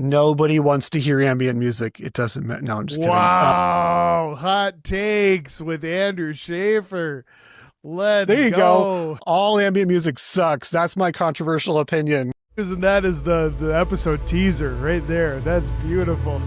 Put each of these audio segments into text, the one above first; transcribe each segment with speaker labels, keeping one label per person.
Speaker 1: Nobody wants to hear ambient music. It doesn't matter. No, I'm just kidding.
Speaker 2: Wow. Hot takes with Andrew Shaffer. Let's
Speaker 1: there you
Speaker 2: go.
Speaker 1: All ambient music sucks. That's my controversial opinion.
Speaker 2: And that is the episode teaser right there. That's beautiful.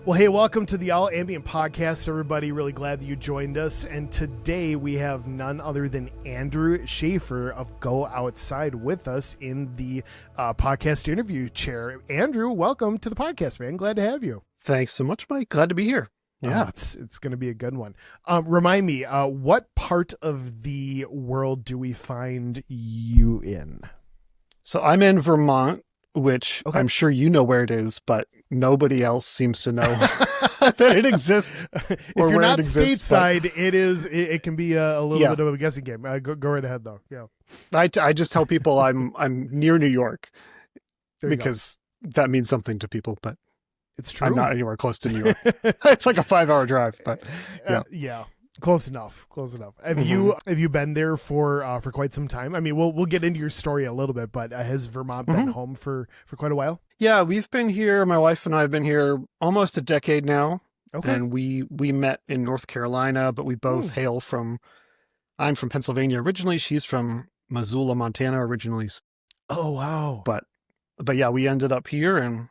Speaker 2: Well, hey, welcome to the All Ambient Podcast, everybody. Really glad that you joined us. And today we have none other than Andrew Shaffer of Go Outside with us in the podcast interview chair. Andrew, welcome to the podcast, man. Glad to have you.
Speaker 1: Thanks so much, Mike. Glad to be here. Yeah,
Speaker 2: it's going to be a good one. Remind me, what part of the world do we find you in?
Speaker 1: So I'm in Vermont, which I'm sure you know where it is, but nobody else seems to know that it exists.
Speaker 2: If you're not stateside, it can be a little bit of a guessing game. Go right ahead, though. Yeah,
Speaker 1: I just tell people I'm near New York because that means something to people, but
Speaker 2: it's true.
Speaker 1: I'm not anywhere close to New York. It's like a 5-hour drive, but
Speaker 2: yeah. Close enough. Have you been there for quite some time? I mean, we'll get into your story a little bit, but has Vermont been home for quite a while?
Speaker 1: Yeah, we've been here. My wife and I have been here almost a decade now.
Speaker 2: Okay.
Speaker 1: And we met in North Carolina, but we both hail from. I'm from Pennsylvania originally. She's from Missoula, Montana originally.
Speaker 2: Oh wow!
Speaker 1: But yeah, we ended up here and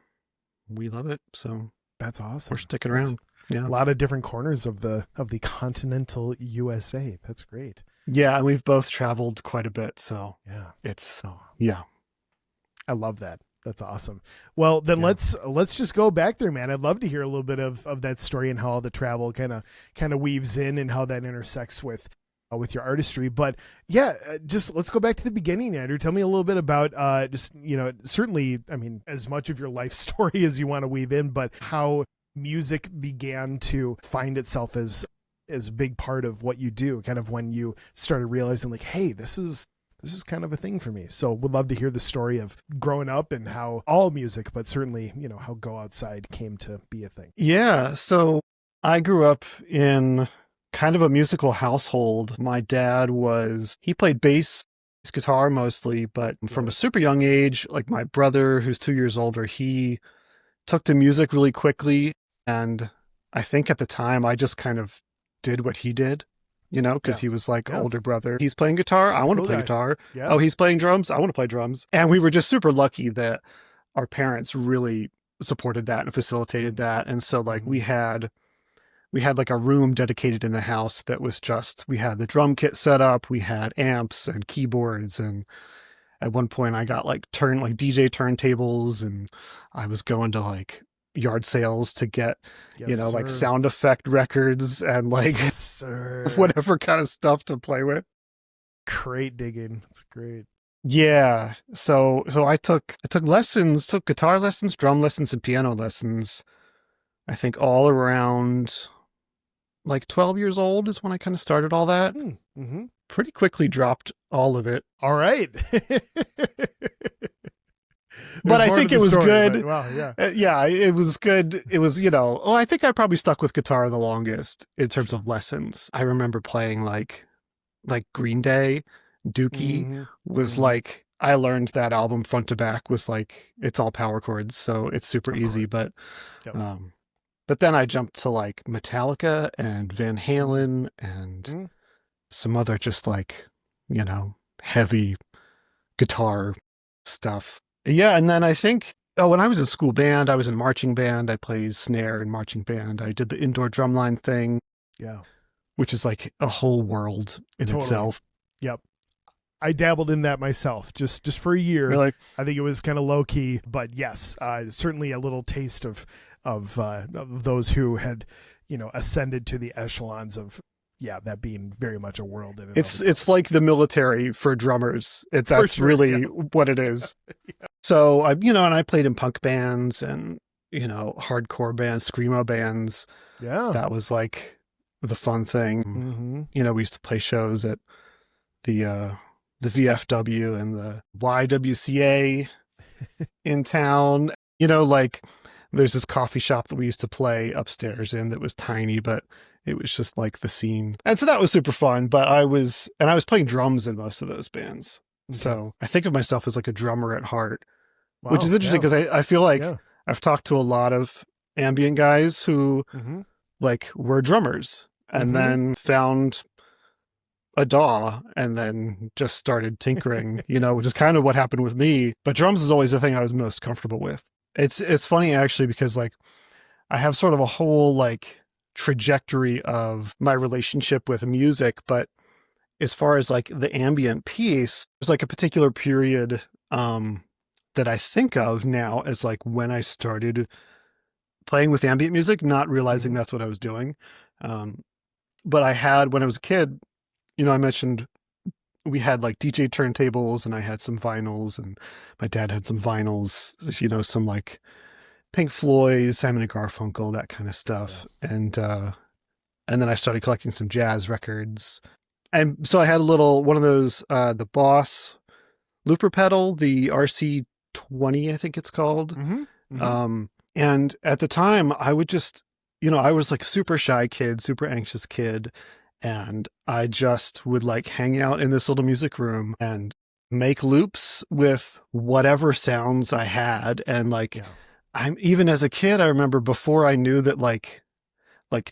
Speaker 1: we love it. So
Speaker 2: that's awesome.
Speaker 1: We're sticking around. Yeah.
Speaker 2: A lot of different corners of the continental USA. That's great.
Speaker 1: Yeah, and we've both traveled quite a bit, so
Speaker 2: it's
Speaker 1: I
Speaker 2: love that. That's awesome. Well, then let's just go back there, man. I'd love to hear a little bit of that story and how all the travel kind of weaves in and how that intersects with your artistry. But just let's go back to the beginning, Andrew. Tell me a little bit about certainly, I mean, as much of your life story as you want to weave in, but how music began to find itself as a big part of what you do, kind of when you started realizing like, hey, this is kind of a thing for me. So would love to hear the story of growing up and how all music, but certainly, how Go Outside came to be a thing.
Speaker 1: Yeah. So I grew up in kind of a musical household. My dad he played bass, guitar mostly, but from a super young age, like my brother, who's 2 years older, he took to music really quickly. And I think at the time I just kind of did what he did, because he was like older brother. He's playing guitar. I want to play guitar. Yeah. Oh, he's playing drums. I want to play drums. And we were just super lucky that our parents really supported that and facilitated that. And so like we had like a room dedicated in the house that was we had the drum kit set up. We had amps and keyboards. And at one point I got like DJ turntables, and I was going to like yard sales to get like sound effect records and like whatever kind of stuff to play with.
Speaker 2: Crate digging. That's great.
Speaker 1: Yeah. So I took guitar lessons, drum lessons, and piano lessons. I think all around like 12 years old is when I kind of started all that.
Speaker 2: Mm-hmm.
Speaker 1: Pretty quickly dropped all of it.
Speaker 2: All right.
Speaker 1: But I think it was good.
Speaker 2: Wow,
Speaker 1: yeah, it was good. It was, I think I probably stuck with guitar the longest in terms of lessons. I remember playing like Green Day, Dookie was like, I learned that album front to back was like, it's all power chords. So it's super easy. But then I jumped to like Metallica and Van Halen and some other just like, heavy guitar stuff. Yeah, and then I think, when I was in school band, I was in marching band. I played snare in marching band. I did the indoor drumline thing.
Speaker 2: Yeah.
Speaker 1: Which is like a whole world in itself.
Speaker 2: Yep. I dabbled in that myself just for a year.
Speaker 1: Really?
Speaker 2: I think it was kind of low key, but yes, certainly a little taste of those who had, ascended to the echelons of that being very much a world.
Speaker 1: It's like the military for drummers. That's really what it is. So I played in punk bands and, hardcore bands, screamo bands.
Speaker 2: Yeah.
Speaker 1: That was like the fun thing.
Speaker 2: Mm-hmm.
Speaker 1: We used to play shows at the VFW and the YWCA in town. Like there's this coffee shop that we used to play upstairs in that was tiny, but It was just like the scene. And so that was super fun. But I was playing drums in most of those bands.
Speaker 2: Okay.
Speaker 1: So I think of myself as like a drummer at heart, which is
Speaker 2: Wow.
Speaker 1: interesting
Speaker 2: Yeah.
Speaker 1: because I feel like
Speaker 2: Yeah.
Speaker 1: I've talked to a lot of ambient guys who
Speaker 2: Mm-hmm.
Speaker 1: like were drummers and
Speaker 2: Mm-hmm.
Speaker 1: then found a DAW and then just started tinkering, which is kind of what happened with me. But drums is always the thing I was most comfortable with. It's funny actually because like I have sort of a whole like trajectory of my relationship with music, but as far as like the ambient piece, there's like a particular period that I think of now as like when I started playing with ambient music, not realizing
Speaker 2: Mm-hmm.
Speaker 1: that's what I was doing. But I had, when I was a kid, I mentioned we had like DJ turntables and I had some vinyls and my dad had some vinyls, some like Pink Floyd, Simon and Garfunkel, that kind of stuff.
Speaker 2: Yeah.
Speaker 1: And then I started collecting some jazz records. And so I had one of those, the Boss looper pedal, the RC20, I think it's called.
Speaker 2: Mm-hmm. Mm-hmm.
Speaker 1: And at the time I would just, I was like super shy kid, super anxious kid. And I just would like hang out in this little music room and make loops with whatever sounds I had. And like,
Speaker 2: Yeah.
Speaker 1: I'm even as a kid, I remember before I knew that like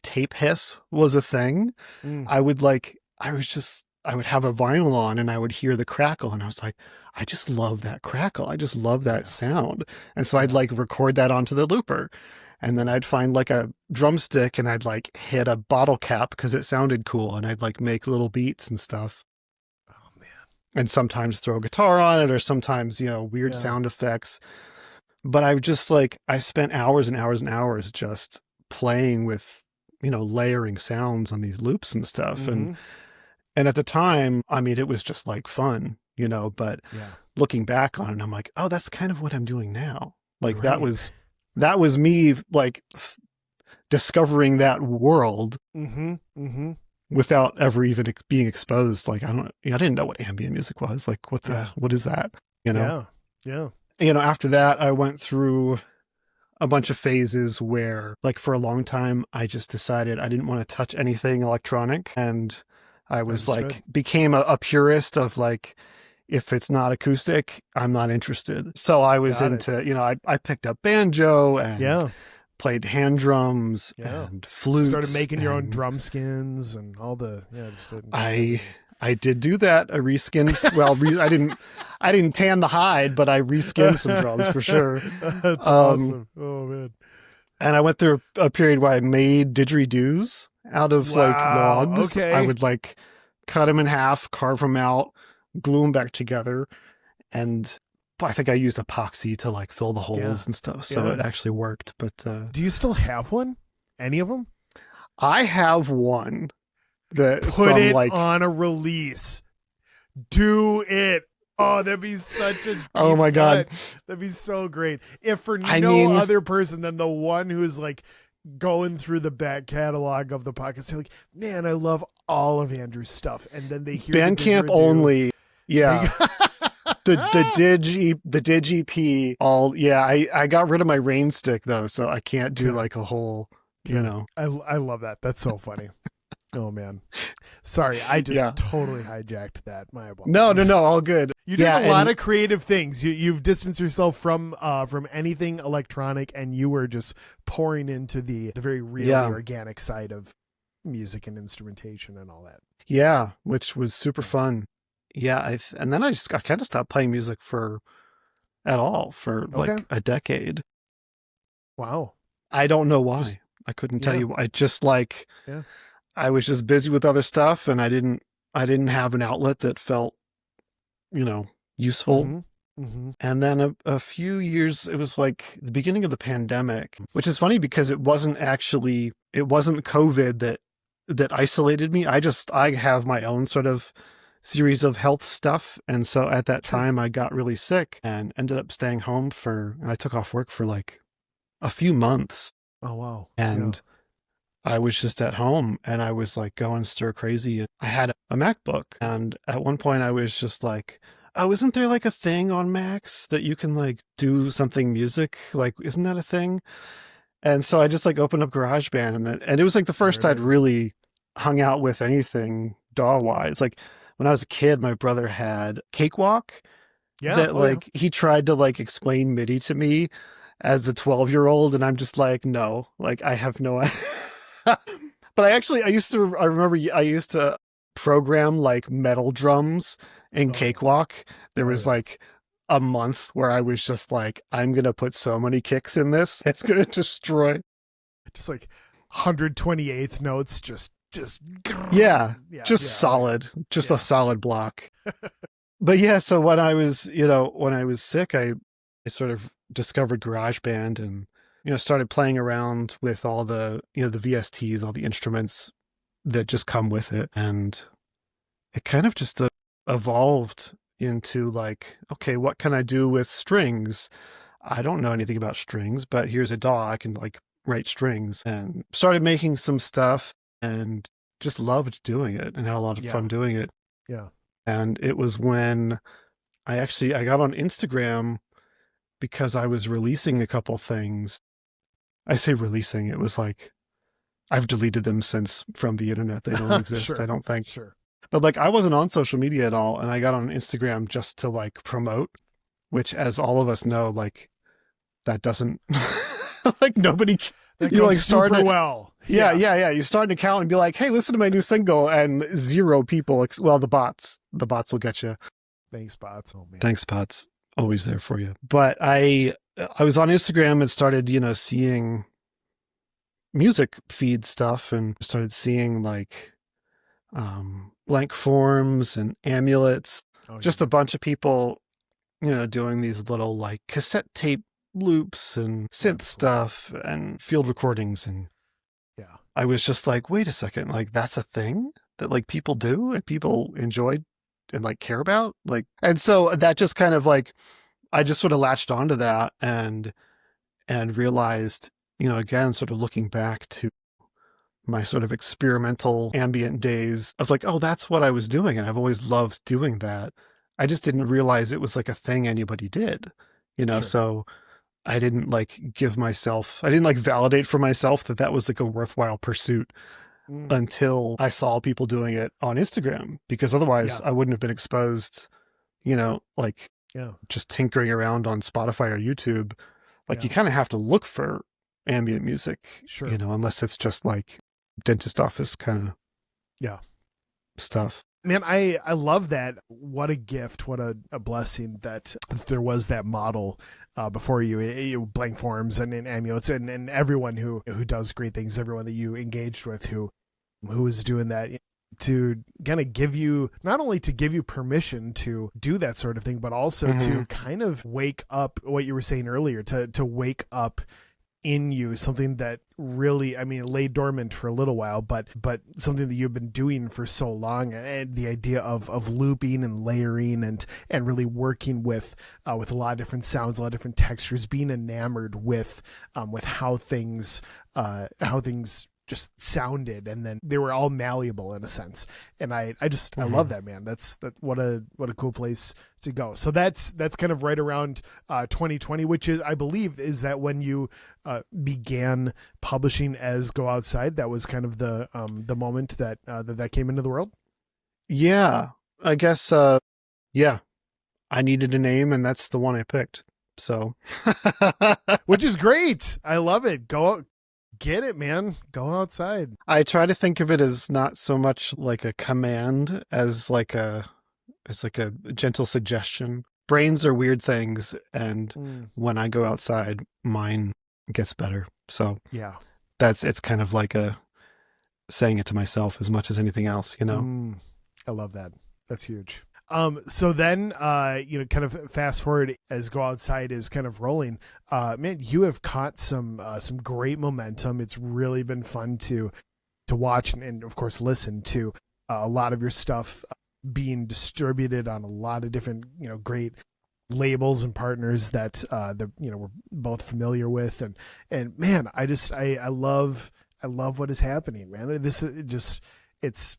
Speaker 1: tape hiss was a thing,
Speaker 2: Mm.
Speaker 1: I would have a vinyl on and I would hear the crackle and I was like, I just love that crackle. I just love that
Speaker 2: Yeah.
Speaker 1: sound. And so I'd
Speaker 2: Yeah.
Speaker 1: like record that onto the looper. And then I'd find like a drumstick and I'd like hit a bottle cap because it sounded cool. And I'd like make little beats and stuff.
Speaker 2: Oh man.
Speaker 1: And sometimes throw a guitar on it or sometimes, weird
Speaker 2: Yeah.
Speaker 1: sound effects. But I just like, I spent hours and hours and hours just playing with, layering sounds on these loops and stuff.
Speaker 2: Mm-hmm.
Speaker 1: And at the time, I mean, it was just like fun, but
Speaker 2: Yeah.
Speaker 1: looking back on it, I'm like, oh, that's kind of what I'm doing now. Like
Speaker 2: Right.
Speaker 1: that was me like discovering that world
Speaker 2: Mm-hmm. Mm-hmm.
Speaker 1: without ever even being exposed. Like, I didn't know what ambient music was. Like,
Speaker 2: Yeah.
Speaker 1: what is that?
Speaker 2: Yeah. Yeah.
Speaker 1: After that, I went through a bunch of phases where like for a long time, I just decided I didn't want to touch anything electronic. And I was
Speaker 2: Understood.
Speaker 1: like, became a purist of like, if it's not acoustic, I'm not interested. So I was
Speaker 2: Got it.
Speaker 1: into, I picked up banjo and
Speaker 2: Yeah.
Speaker 1: played hand drums
Speaker 2: Yeah.
Speaker 1: and flutes.
Speaker 2: Started making your own
Speaker 1: and
Speaker 2: drum skins and all the just
Speaker 1: I did do that. I reskinned. Well, I didn't tan the hide, but I reskinned some drums for sure.
Speaker 2: That's awesome. Oh man.
Speaker 1: And I went through a period where I made didgeridoos out of like
Speaker 2: Wow.
Speaker 1: logs.
Speaker 2: Okay.
Speaker 1: I would like cut them in half, carve them out, glue them back together. And I think I used epoxy to like fill the holes
Speaker 2: Yeah.
Speaker 1: and stuff. So
Speaker 2: Yeah.
Speaker 1: it actually worked. But
Speaker 2: Do you still have one? Any of them?
Speaker 1: I have one that
Speaker 2: Put
Speaker 1: from
Speaker 2: it
Speaker 1: like,
Speaker 2: on a release. Do it. Oh, that'd be such a deep
Speaker 1: oh my God.
Speaker 2: cut. That'd be so great. If for
Speaker 1: I
Speaker 2: no
Speaker 1: mean-
Speaker 2: other person than the one who's like going through the back catalog of the podcast, they're like, man, I love all of Andrew's stuff. And then they hear the
Speaker 1: Bandcamp
Speaker 2: didgeridoo.
Speaker 1: only. Yeah. the dig EP all. Yeah. I got rid of my rain stick though. So I can't do
Speaker 2: Okay.
Speaker 1: like a whole,
Speaker 2: I love that. That's so funny. Oh man. Sorry, I just
Speaker 1: Yeah.
Speaker 2: totally hijacked that. My apologies.
Speaker 1: No, all good.
Speaker 2: You did
Speaker 1: Yeah,
Speaker 2: a lot
Speaker 1: and-
Speaker 2: of creative things. You've distanced yourself from anything electronic, and you were just pouring into the very real,
Speaker 1: Yeah.
Speaker 2: the organic side of music and instrumentation and all that.
Speaker 1: Yeah, which was super fun. Yeah, and then I kind of stopped playing music at all for like
Speaker 2: Okay.
Speaker 1: a decade.
Speaker 2: Wow.
Speaker 1: I don't know why.
Speaker 2: Just-
Speaker 1: I couldn't tell
Speaker 2: yeah.
Speaker 1: you. I just like,
Speaker 2: Yeah.
Speaker 1: I was just busy with other stuff, and I didn't have an outlet that felt, useful.
Speaker 2: Mm-hmm. Mm-hmm.
Speaker 1: And then a few years, it was like the beginning of the pandemic, which is funny because it wasn't COVID that isolated me. I have my own sort of series of health stuff. And so at that
Speaker 2: Sure.
Speaker 1: time I got really sick and ended up staying home and I took off work for like a few months.
Speaker 2: Oh wow.
Speaker 1: And I was just at home and I was like going stir crazy. I had a MacBook and at one point I was just like, oh, isn't there like a thing on Macs that you can like do something music? Like, isn't that a thing? And so I just like opened up GarageBand, and it was like the
Speaker 2: There
Speaker 1: first
Speaker 2: it
Speaker 1: I'd
Speaker 2: is.
Speaker 1: really hung out with anything DAW wise. Like when I was a kid, my brother had Cakewalk
Speaker 2: Yeah.
Speaker 1: that
Speaker 2: Oh yeah.
Speaker 1: like he tried to like explain MIDI to me as a 12-year-old, and I'm just like, no, like I have no idea. But I remember I used to program like metal drums in
Speaker 2: Oh yeah.
Speaker 1: Cakewalk. There
Speaker 2: Oh
Speaker 1: was
Speaker 2: yeah.
Speaker 1: like a month where I was just like, I'm gonna put so many kicks in this, it's gonna destroy.
Speaker 2: Just like 128th notes, just
Speaker 1: Yeah,
Speaker 2: yeah,
Speaker 1: just
Speaker 2: yeah. Oh yeah.
Speaker 1: solid, just a
Speaker 2: Yeah.
Speaker 1: solid block. But yeah, so when I was, when I was sick, I sort of discovered GarageBand and, started playing around with all the, the VSTs, all the instruments that just come with it. And it kind of just evolved into like, okay, what can I do with strings? I don't know anything about strings, but here's a DAW. I can like write strings, and started making some stuff and just loved doing it and had a lot of
Speaker 2: Yeah.
Speaker 1: fun doing it.
Speaker 2: Yeah.
Speaker 1: And it was when I got on Instagram because I was releasing a couple things. I say releasing, it was like I've deleted them since from the internet. They don't exist, I
Speaker 2: Sure.
Speaker 1: don't think.
Speaker 2: Sure.
Speaker 1: But like I wasn't on social media at all, and I got on Instagram just to like promote, which as all of us know, like that doesn't like nobody
Speaker 2: That
Speaker 1: you
Speaker 2: goes
Speaker 1: like start
Speaker 2: super
Speaker 1: it.
Speaker 2: well.
Speaker 1: Yeah,
Speaker 2: Yeah.
Speaker 1: yeah, yeah. You start an account and be like, "Hey, listen to my new single," and zero people. Well, the bots will get you.
Speaker 2: Thanks, bots. Oh man.
Speaker 1: Thanks, bots. Always there for you. But I was on Instagram and started, seeing music feed stuff, and started seeing like blank forms and amulets,
Speaker 2: Oh yeah.
Speaker 1: just a bunch of people, doing these little like cassette tape loops and synth
Speaker 2: That's cool.
Speaker 1: stuff and field recordings. And
Speaker 2: Yeah.
Speaker 1: I was just like, wait a second, like that's a thing that like people do and people enjoy and like care about. Like, and so that just kind of like, I just sort of latched onto that and realized, again, sort of looking back to my sort of experimental ambient days of like, oh, that's what I was doing. And I've always loved doing that. I just didn't realize it was like a thing anybody did,
Speaker 2: Sure.
Speaker 1: so I didn't like I didn't like validate for myself that that was like a worthwhile pursuit
Speaker 2: Mm.
Speaker 1: until I saw people doing it on Instagram, because otherwise
Speaker 2: Yeah.
Speaker 1: I wouldn't have been exposed, like
Speaker 2: Yeah.
Speaker 1: just tinkering around on Spotify or YouTube. Like you
Speaker 2: Yeah.
Speaker 1: kind of have to look for ambient music,
Speaker 2: Sure.
Speaker 1: unless it's just like dentist office kind of
Speaker 2: Yeah.
Speaker 1: stuff.
Speaker 2: Man, I love that. What a gift. What a blessing that there was that model before you blank forms and amulets and everyone who does great things, everyone that you engaged with who is doing that to kind of give you, not only to give you permission to do that sort of thing, but also
Speaker 1: Mm-hmm.
Speaker 2: to kind of wake up what you were saying earlier, to wake up in you something that really, I mean, lay dormant for a little while, but something that you've been doing for so long. And the idea of looping and layering and really working with a lot of different sounds, a lot of different textures, being enamored with how things just sounded, and then they were all malleable in a sense. And I
Speaker 1: Mm-hmm.
Speaker 2: love that, man. That's what a cool place to go. So that's kind of right around 2020, which is, I believe, is that when you began publishing as Go Outside. That was kind of the moment that that came into the world.
Speaker 1: Yeah, I guess. Yeah, I needed a name, and that's the one I picked. So,
Speaker 2: Which is great. I love it. Go out, get it, man. Go outside.
Speaker 1: I try to think of it as not so much like a command as like a gentle suggestion. Brains are weird things, and
Speaker 2: Mm,
Speaker 1: when I go outside, mine gets better. So
Speaker 2: yeah.
Speaker 1: it's kind of like a saying it to myself as much as anything else.
Speaker 2: Mm, I love that. That's huge. So then, kind of fast forward as Go Outside is kind of rolling. Man, you have caught some great momentum. It's really been fun to watch and of course listen to a lot of your stuff being distributed on a lot of different great labels and partners that we're both familiar with. And man, I love what is happening, man. This is just, it's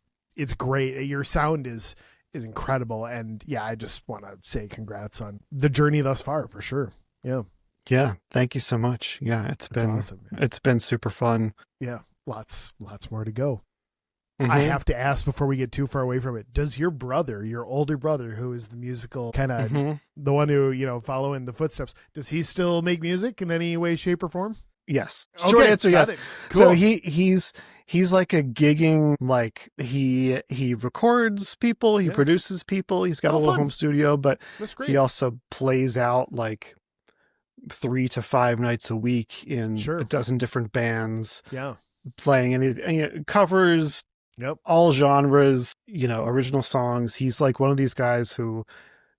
Speaker 2: great. Your sound is incredible. And yeah, I just want to say congrats on the journey thus far, for sure. Yeah.
Speaker 1: Yeah, thank you so much. Yeah,
Speaker 2: That's awesome, man.
Speaker 1: it's been super fun.
Speaker 2: Yeah, lots more to go. I
Speaker 1: Mhm.
Speaker 2: have to ask before we get too far away from it. Does your brother, your older brother, who is the musical kind of
Speaker 1: Mhm.
Speaker 2: the one who, follow in the footsteps, does he still make music in any way, shape, or form?
Speaker 1: Yes. Short
Speaker 2: Okay,
Speaker 1: answer,
Speaker 2: got
Speaker 1: yes.
Speaker 2: it.
Speaker 1: So
Speaker 2: Cool.
Speaker 1: he's like a gigging, like he records people, he
Speaker 2: Yeah.
Speaker 1: produces people. He's got a
Speaker 2: Oh,
Speaker 1: little
Speaker 2: fun.
Speaker 1: home studio, but
Speaker 2: That's
Speaker 1: he
Speaker 2: great.
Speaker 1: also plays out like 3 to 5 nights a week in a
Speaker 2: Sure.
Speaker 1: dozen different bands,
Speaker 2: Yeah.
Speaker 1: playing and he covers
Speaker 2: Yep.
Speaker 1: all genres, original songs. He's like one of these guys who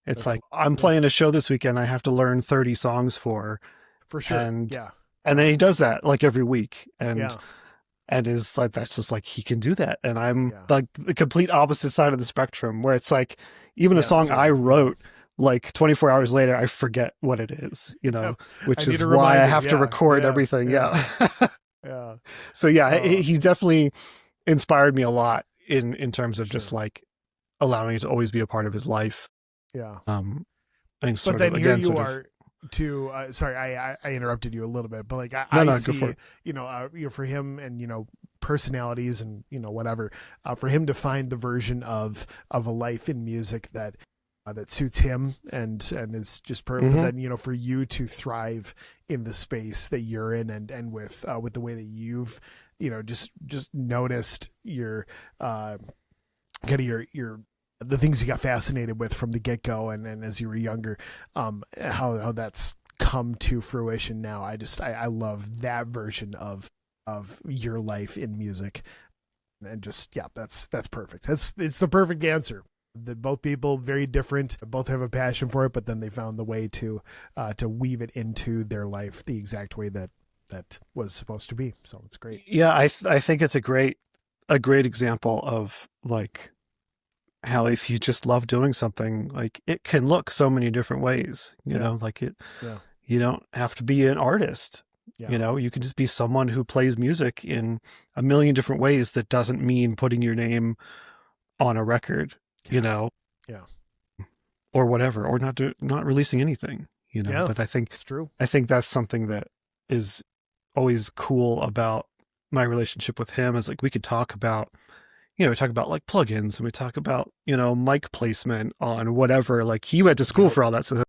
Speaker 1: it's
Speaker 2: That's
Speaker 1: like, I'm
Speaker 2: yeah,
Speaker 1: playing a show this weekend, I have to learn 30 songs for,
Speaker 2: for sure.
Speaker 1: and
Speaker 2: Yeah.
Speaker 1: then he does that like every week,
Speaker 2: Yeah.
Speaker 1: and is like, that's just like, he can do that, and I'm
Speaker 2: Yeah.
Speaker 1: like the complete opposite side of the spectrum, where it's like even a
Speaker 2: Yes,
Speaker 1: song I
Speaker 2: sir. Yeah.
Speaker 1: wrote, like 24 hours later I forget what it is,
Speaker 2: Yeah. I
Speaker 1: which
Speaker 2: need
Speaker 1: is
Speaker 2: a
Speaker 1: why I
Speaker 2: reminder.
Speaker 1: have to
Speaker 2: Yeah.
Speaker 1: record
Speaker 2: Yeah.
Speaker 1: everything.
Speaker 2: Yeah.
Speaker 1: Yeah.
Speaker 2: Yeah.
Speaker 1: So yeah,
Speaker 2: Oh,
Speaker 1: he's definitely inspired me a lot in terms
Speaker 2: for
Speaker 1: of just
Speaker 2: sure.
Speaker 1: like allowing it to always be a part of his life.
Speaker 2: Yeah.
Speaker 1: And
Speaker 2: But
Speaker 1: sort of,
Speaker 2: then here
Speaker 1: again,
Speaker 2: you
Speaker 1: sort of,
Speaker 2: are to sorry, I interrupted you a little bit, but like
Speaker 1: no,
Speaker 2: I
Speaker 1: no, go for
Speaker 2: see,
Speaker 1: it.
Speaker 2: for him and personalities and whatever, for him to find the version of a life in music that suits him and is just but
Speaker 1: Hmm.
Speaker 2: then for you to thrive in the space that you're in and with the way that you've just noticed your kind of your the things you got fascinated with from the get go and as you were younger, how that's come to fruition now. I love that version of your life in music, and just yeah, that's perfect. It's the perfect answer. That both people very different, both have a passion for it, but then they found the way to weave it into their life the exact way that was supposed to be. So it's great.
Speaker 1: Yeah, I think it's a great example of like how if you just love doing something, like it can look so many different ways,
Speaker 2: Yeah,
Speaker 1: like it,
Speaker 2: yeah,
Speaker 1: you don't have to be an artist,
Speaker 2: yeah,
Speaker 1: you can just be someone who plays music in a million different ways that doesn't mean putting your name on a record, you
Speaker 2: yeah,
Speaker 1: know,
Speaker 2: yeah,
Speaker 1: or whatever, or not releasing anything,
Speaker 2: yeah.
Speaker 1: but
Speaker 2: It's true.
Speaker 1: I think that's something that is always cool about my relationship with him, is like we could talk about, we talk about like plugins, and we talk about, mic placement on whatever. Like he went to school
Speaker 2: Yep.
Speaker 1: for all that. So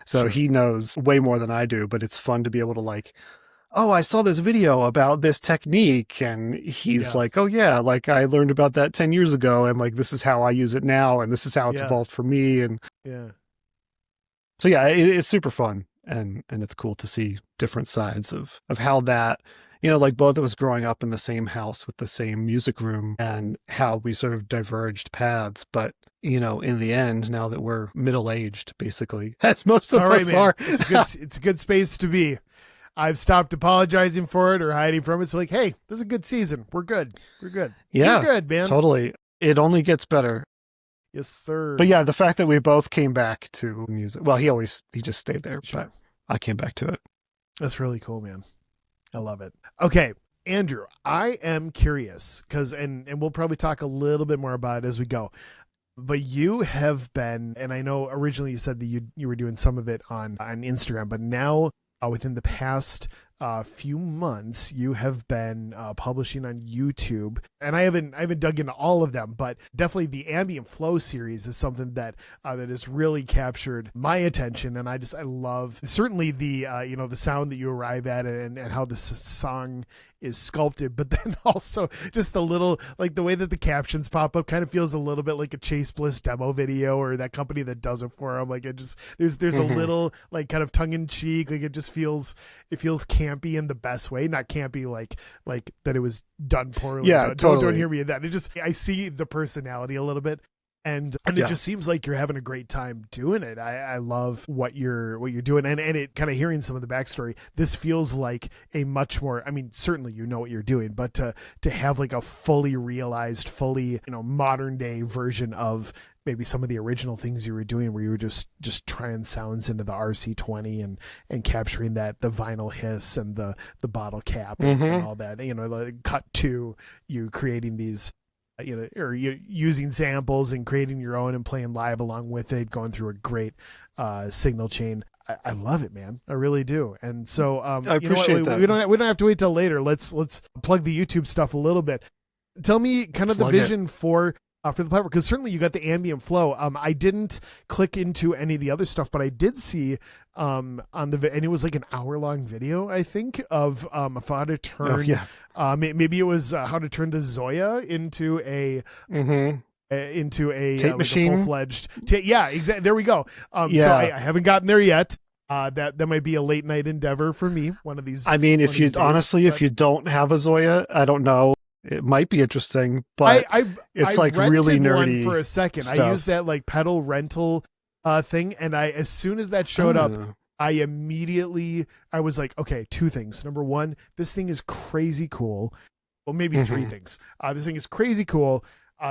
Speaker 2: Sure.
Speaker 1: he knows way more than I do, but it's fun to be able to like, oh, I saw this video about this technique. And he's
Speaker 2: Yeah.
Speaker 1: like, oh yeah, like I learned about that 10 years ago. And like, this is how I use it now. And this is how it's
Speaker 2: Yeah.
Speaker 1: evolved for me. And
Speaker 2: Yeah.
Speaker 1: so, yeah, it's super fun. And it's cool to see different sides of how that, like both of us growing up in the same house with the same music room, and how we sort of diverged paths. But, in the end, now that we're middle aged, basically, as most
Speaker 2: It's all
Speaker 1: of
Speaker 2: right,
Speaker 1: us
Speaker 2: man.
Speaker 1: are.
Speaker 2: It's a good space to be. I've stopped apologizing for it or hiding from it. It's like, hey, this is a good season. We're good. We're good. You're
Speaker 1: Yeah,
Speaker 2: good, man.
Speaker 1: totally. It only gets better.
Speaker 2: Yes, sir.
Speaker 1: But yeah, the fact that we both came back to music, well, he just stayed there, but
Speaker 2: Sure.
Speaker 1: I came back to it.
Speaker 2: That's really cool, man. I love it. Okay, Andrew, I am curious because and we'll probably talk a little bit more about it as we go. But you have been, and I know originally you said that you were doing some of it on Instagram, but now within the past few months, you have been publishing on YouTube, and I haven't dug into all of them, but definitely the Ambient Flow series is something that has really captured my attention, and I love certainly the the sound that you arrive at and how the song is sculpted, but then also just the little, like the way that the captions pop up kind of feels a little bit like a Chase Bliss demo video or that company that does it for him. Like it just, there's a
Speaker 1: Hmm.
Speaker 2: little like kind of tongue in cheek. Like it feels campy in the best way, not campy like that it was done poorly.
Speaker 1: Yeah,
Speaker 2: Don't
Speaker 1: totally.
Speaker 2: hear me in that. It just, I see the personality a little bit. And it
Speaker 1: Yeah.
Speaker 2: just seems like you're having a great time doing it. I love what you're doing, and it kind of hearing some of the backstory. This feels like a much more. I mean, certainly you know what you're doing, but to have like a fully realized, fully modern day version of maybe some of the original things you were doing, where you were just trying sounds into the RC20 and capturing that the vinyl hiss and the bottle cap and
Speaker 1: Hmm.
Speaker 2: all that. Like cut to you creating these or you using samples and creating your own and playing live along with it, going through a great signal chain. I love it, man. I really do. And so,
Speaker 1: I
Speaker 2: you know what?
Speaker 1: appreciate that.
Speaker 2: We don't have to wait till later. Let's plug the YouTube stuff a little bit. Tell me kind of the
Speaker 1: Plug it.
Speaker 2: vision for the platform, because certainly you got the ambient flow. I didn't click into any of the other stuff, but I did see on the and it was like an hour-long video, I think, of how to turn.
Speaker 1: Oh, yeah.
Speaker 2: Maybe it was how to turn the Zoya into a.
Speaker 1: Mm-hmm.
Speaker 2: Into a
Speaker 1: Tape
Speaker 2: like
Speaker 1: machine.
Speaker 2: a full-fledged yeah, exactly. There we go.
Speaker 1: Yeah.
Speaker 2: So I haven't gotten there yet. That might be a late night endeavor for me one of these.
Speaker 1: I mean, if you honestly, if
Speaker 2: but
Speaker 1: you don't have a Zoya, I don't know. It might be interesting, but it's
Speaker 2: I
Speaker 1: like
Speaker 2: rented
Speaker 1: really
Speaker 2: one
Speaker 1: nerdy
Speaker 2: for a second.
Speaker 1: stuff.
Speaker 2: I used that like pedal rental thing, and as soon as that showed up,
Speaker 1: Oh.
Speaker 2: I was like, okay, two things. Number one, this thing is crazy cool. Well, maybe three things. This thing is crazy cool.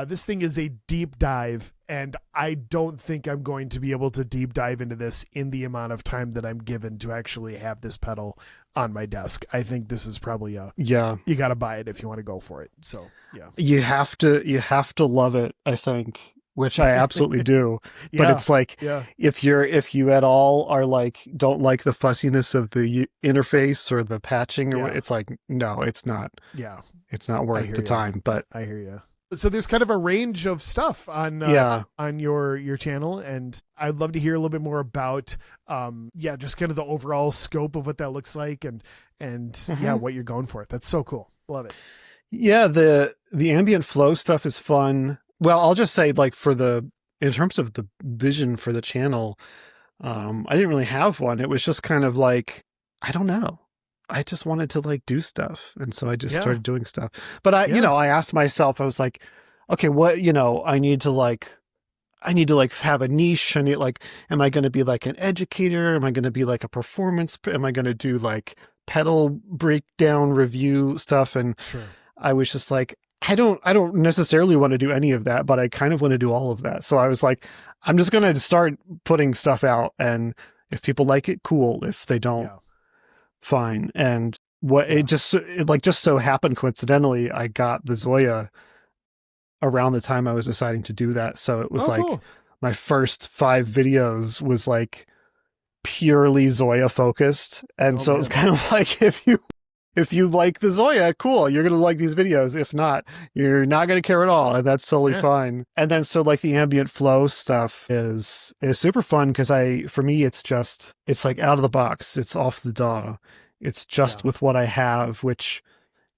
Speaker 2: This thing is a deep dive, and I don't think I'm going to be able to deep dive into this in the amount of time that I'm given to actually have this pedal on my desk. I think this is probably
Speaker 1: Yeah.
Speaker 2: you got to buy it if you want to go for it. So yeah,
Speaker 1: You have to love it, I think, which I absolutely do. But it's like, if you at all are like, don't like the fussiness of the interface or the patching, or it's like, no, it's not.
Speaker 2: Yeah,
Speaker 1: it's not worth the time. But
Speaker 2: I hear you. So there's kind of a range of stuff on on your channel, and I'd love to hear a little bit more about just kind of the overall scope of what that looks like, and what you're going for. That's so cool. Love it.
Speaker 1: Yeah, the ambient flow stuff is fun. Well, I'll just say, like, in terms of the vision for the channel, I didn't really have one. It was just kind of like, I don't know. I just wanted to like do stuff. And so I just started doing stuff. But I asked myself, I was like, okay, what, I need to have a niche. I need am I going to be like an educator? Am I going to be like a performance? Am I going to do like pedal breakdown review stuff? And I was just like, I don't necessarily want to do any of that, but I kind of want to do all of that. So I was like, I'm just going to start putting stuff out. And if people like it, cool. If they don't, fine. And it just so happened coincidentally, I got the Zoya around the time I was deciding to do that. So it was cool. My first 5 videos was like purely Zoya focused. And it was kind of like, if you like the Zoya, cool, you're going to like these videos. If not, you're not going to care at all. And that's totally fine. And then, so like the ambient flow stuff is super fun. Cause for me, it's like out of the box. It's off the DAW. It's just with what I have, which,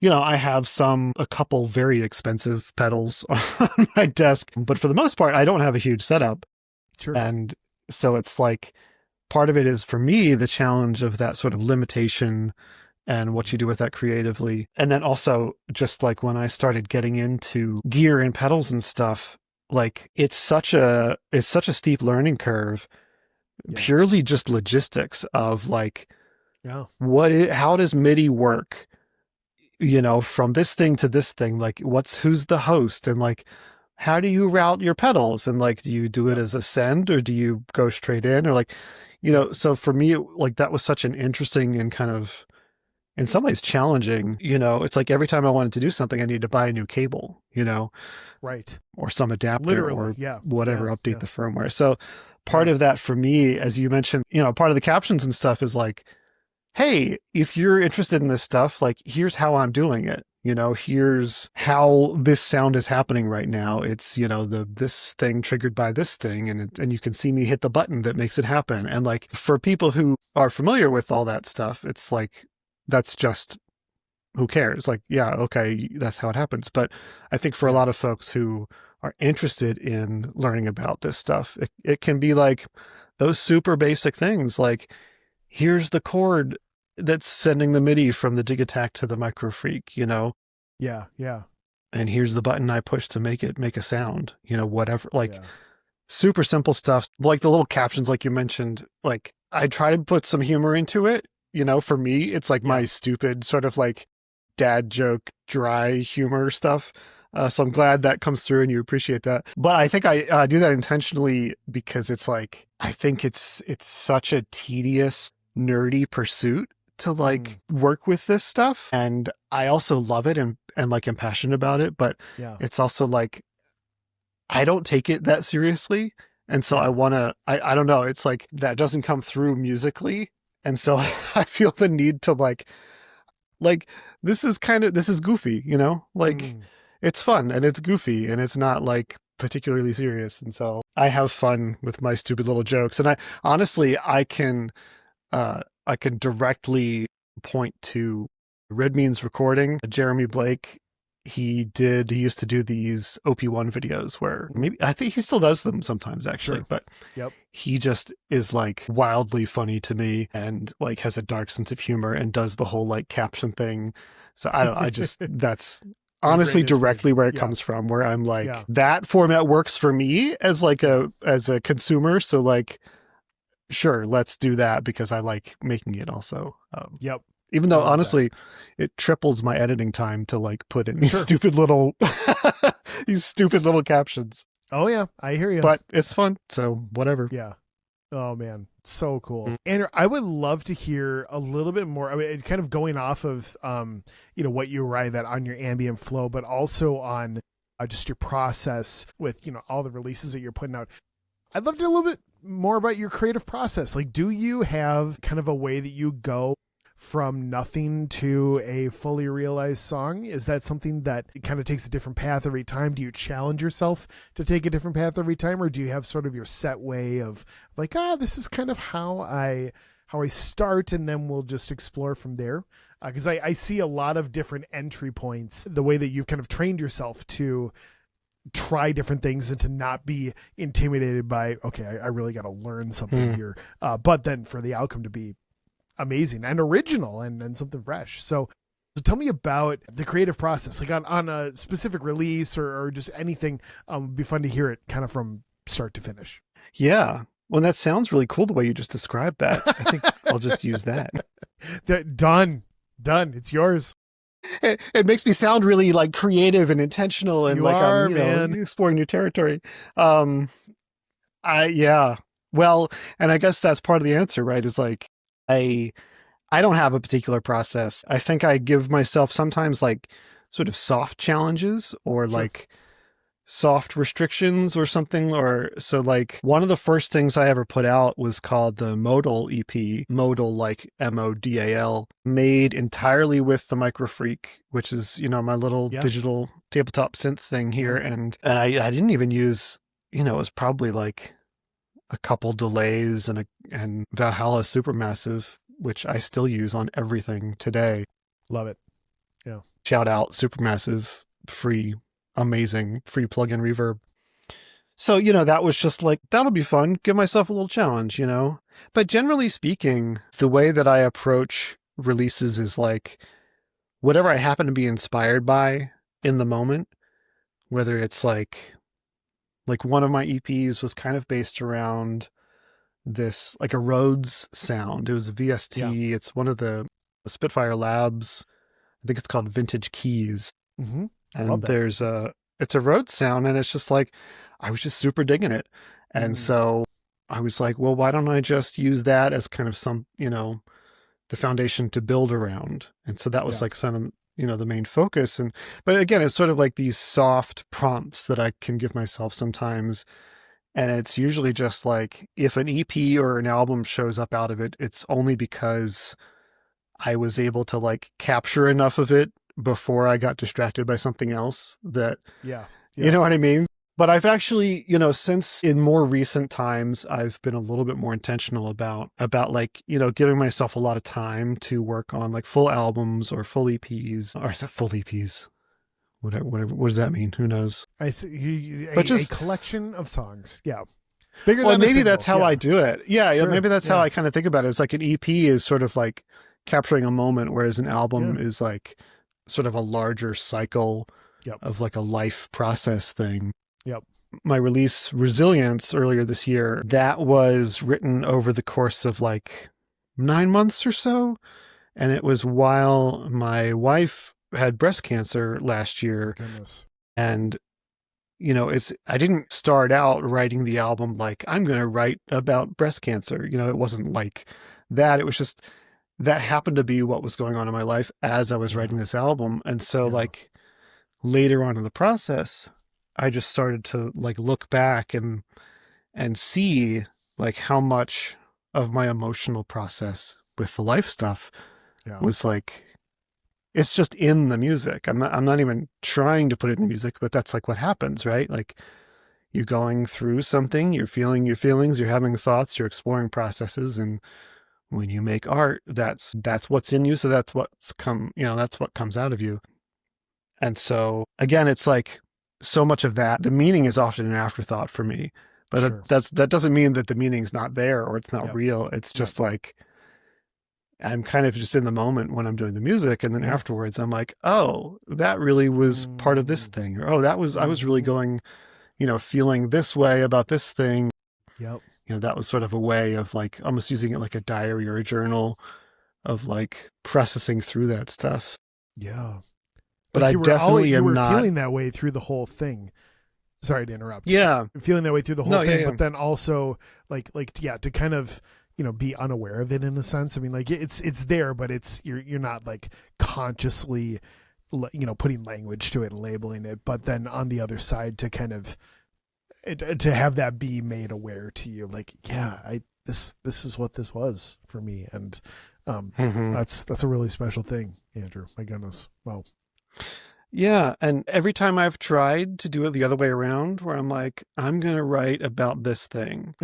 Speaker 1: I have a couple very expensive pedals on my desk, but for the most part, I don't have a huge setup.
Speaker 2: Sure.
Speaker 1: And so it's like, part of it is for me, the challenge of that sort of limitation and what you do with that creatively. And then also just like when I started getting into gear and pedals and stuff, like it's such a steep learning curve, purely just logistics of like, how does MIDI work? From this thing to this thing, like who's the host, and like, how do you route your pedals? And like, do you do it as a send, or do you go straight in, or like, so for me, like that was such an interesting and kind of, in some ways challenging, it's like every time I wanted to do something, I needed to buy a new cable,
Speaker 2: right.
Speaker 1: Or some adapter,
Speaker 2: literally,
Speaker 1: or whatever, update the firmware. So part of that for me, as you mentioned, part of the captions and stuff is like, hey, if you're interested in this stuff, like, here's how I'm doing it. Here's how this sound is happening right now. It's, this thing triggered by this thing, and you can see me hit the button that makes it happen. And like, for people who are familiar with all that stuff, it's like, that's just, who cares? Like, yeah, okay, that's how it happens. But I think for a lot of folks who are interested in learning about this stuff, it can be like those super basic things, like, here's the chord that's sending the MIDI from the Dig Attack to the Micro Freak,
Speaker 2: Yeah.
Speaker 1: And here's the button I push to make it make a sound, whatever, like super simple stuff, like the little captions, like you mentioned, like I try to put some humor into it. For me, it's like my stupid sort of like dad joke, dry humor stuff. So I'm glad that comes through and you appreciate that. But I think I do that intentionally because it's like, I think it's such a tedious, nerdy pursuit to like work with this stuff. And I also love it and like am passionate about it. But it's also like, I don't take it that seriously. And so
Speaker 2: Yeah.
Speaker 1: I don't know, it's like that doesn't come through musically. And so I feel the need to like this is goofy, you know? Like
Speaker 2: Mm.
Speaker 1: it's fun and it's goofy and it's not like particularly serious. And so I have fun with my stupid little jokes. And I honestly I can directly point to Red Means recording. Jeremy Blake, he used to do these OP1 videos where
Speaker 2: Mhm.
Speaker 1: maybe I think he still does them sometimes actually,
Speaker 2: Sure.
Speaker 1: but
Speaker 2: Yep.
Speaker 1: he just is like wildly funny to me and like has a dark sense of humor and does the whole like caption thing. So I don't, I just, that's
Speaker 2: It's a great
Speaker 1: honestly directly
Speaker 2: inspiration.
Speaker 1: where it
Speaker 2: Yeah.
Speaker 1: comes from, where I'm like,
Speaker 2: Yeah.
Speaker 1: that format works for me as like
Speaker 2: Yeah.
Speaker 1: as a consumer. So like, sure, let's do that because I like making it also.
Speaker 2: Yep.
Speaker 1: Even
Speaker 2: I
Speaker 1: though
Speaker 2: love that.
Speaker 1: honestly, it triples my editing time to like put in these
Speaker 2: Sure.
Speaker 1: stupid little these stupid little captions.
Speaker 2: Oh yeah, I hear you.
Speaker 1: But it's fun, so whatever.
Speaker 2: Yeah. Oh man, so cool.
Speaker 1: Mm.
Speaker 2: Andrew, I would love to hear a little bit more. I mean, kind of going off of what you arrive at on your ambient flow, but also on just your process with all the releases that you're putting out. I'd love to know a little bit more about your creative process. Like, do you have kind of a way that you go from nothing to a fully realized song? Is that something that kind of takes a different path every time? Do you challenge yourself to take a different path every time, or do you have sort of your set way of like, this is kind of how I start, and then we'll just explore from there? Because I see a lot of different entry points, the way that you've kind of trained yourself to try different things and to not be intimidated by, okay, I really got to learn something here. But then for the outcome to be amazing and original and something fresh. So tell me about the creative process, like on a specific release or just anything. It'd be fun to hear it kind of from start to finish.
Speaker 1: Yeah. Well, that sounds really cool the way you just described that. I think I'll just use that.
Speaker 2: Done. It's yours.
Speaker 1: It makes me sound really like creative and intentional and
Speaker 2: You
Speaker 1: like I'm,
Speaker 2: are, man.
Speaker 1: exploring new territory. Um, yeah. Well, and I guess that's part of the answer, right? Is like I I don't have a particular process. I think I give myself sometimes like sort of soft challenges or
Speaker 2: Sure.
Speaker 1: like soft restrictions or something. Or so like one of the first things I ever put out was called the Modal EP, Modal like MODAL, made entirely with the Microfreak, which is, my little
Speaker 2: Yeah.
Speaker 1: digital tabletop synth thing here.
Speaker 2: Yeah.
Speaker 1: And I didn't even use, it was probably like a couple delays and Valhalla Supermassive, which I still use on everything today.
Speaker 2: Love it. Yeah.
Speaker 1: Shout out Supermassive, free, amazing, free plugin reverb. So, that was just like, that'll be fun. Give myself a little challenge. But generally speaking, the way that I approach releases is like whatever I happen to be inspired by in the moment, whether it's like one of my EPs was kind of based around this like a Rhodes sound. It was a
Speaker 2: Yeah.
Speaker 1: VST. It's one of the Spitfire Labs. I think it's called Vintage Keys.
Speaker 2: Mm-hmm. I love
Speaker 1: And
Speaker 2: that.
Speaker 1: it's a Rhodes sound, and it's just like I was just super digging it. And
Speaker 2: Mm.
Speaker 1: so I was like, well, why don't I just use that as kind of some, the foundation to build around? And so that was
Speaker 2: Yeah.
Speaker 1: like some of, the main focus. But again, it's sort of like these soft prompts that I can give myself sometimes. And it's usually just like if an EP or an album shows up out of it, it's only because I was able to like capture enough of it before I got distracted by something else that,
Speaker 2: Yeah.
Speaker 1: you
Speaker 2: Yeah.
Speaker 1: know what I mean? But I've actually, since in more recent times, I've been a little bit more intentional about like, giving myself a lot of time to work on like full albums or full EPs, or is it full EPs? Whatever, what does that mean? Who knows?
Speaker 2: I see
Speaker 1: But
Speaker 2: a
Speaker 1: just,
Speaker 2: collection of songs. Yeah. Bigger
Speaker 1: well,
Speaker 2: than a
Speaker 1: maybe
Speaker 2: single.
Speaker 1: that's how
Speaker 2: Yeah.
Speaker 1: I do it. Yeah,
Speaker 2: Sure.
Speaker 1: maybe that's how
Speaker 2: Yeah.
Speaker 1: I kind of think about it. It's like an EP is sort of like capturing a moment, whereas an
Speaker 2: Yeah.
Speaker 1: album is like sort of a larger cycle
Speaker 2: Yep.
Speaker 1: of like a life process thing.
Speaker 2: Yep.
Speaker 1: My release Resilience earlier this year, that was written over the course of like 9 months or so. And it was while my wife had breast cancer last year.
Speaker 2: Goodness.
Speaker 1: And I didn't start out writing the album like I'm going to write about breast cancer. It wasn't like that. It was just that happened to be what was going on in my life as I was
Speaker 2: Yeah.
Speaker 1: writing this album. And so
Speaker 2: Yeah.
Speaker 1: like later on in the process, I just started to like look back and see like how much of my emotional process with the life stuff
Speaker 2: Yeah.
Speaker 1: was like, it's just in the music. I'm not even trying to put it in the music, but that's like what happens, right? Like you're going through something, you're feeling your feelings, you're having thoughts, you're exploring processes. And when you make art, that's what's in you. So that's that's what comes out of you. And so again, it's like so much of that, the meaning is often an afterthought for me, but
Speaker 2: Sure.
Speaker 1: that doesn't mean that the meaning's not there or it's not
Speaker 2: Yep.
Speaker 1: real. It's just like, I'm kind of just in the moment when I'm doing the music. And then
Speaker 2: Yeah.
Speaker 1: afterwards I'm like, oh, that really was part of this thing. Or, oh, I was really going, feeling this way about this thing.
Speaker 2: Yep.
Speaker 1: That was sort of a way of like almost using it like a diary or a journal of like processing through that stuff.
Speaker 2: Yeah.
Speaker 1: But
Speaker 2: like
Speaker 1: I definitely
Speaker 2: you
Speaker 1: am
Speaker 2: were
Speaker 1: not
Speaker 2: feeling that way through the whole thing. Sorry to interrupt.
Speaker 1: Yeah.
Speaker 2: Feeling that way through the whole
Speaker 1: No,
Speaker 2: thing,
Speaker 1: yeah.
Speaker 2: but then also to kind of, be unaware of it in a sense. I mean, like it's there, but you're not like consciously, putting language to it and labeling it. But then on the other side, to kind of to have that be made aware to you, like, yeah, this is what this was for me, and that's a really special thing, Andrew. My goodness, wow.
Speaker 1: Yeah, and every time I've tried to do it the other way around, where I'm like, I'm gonna write about this thing,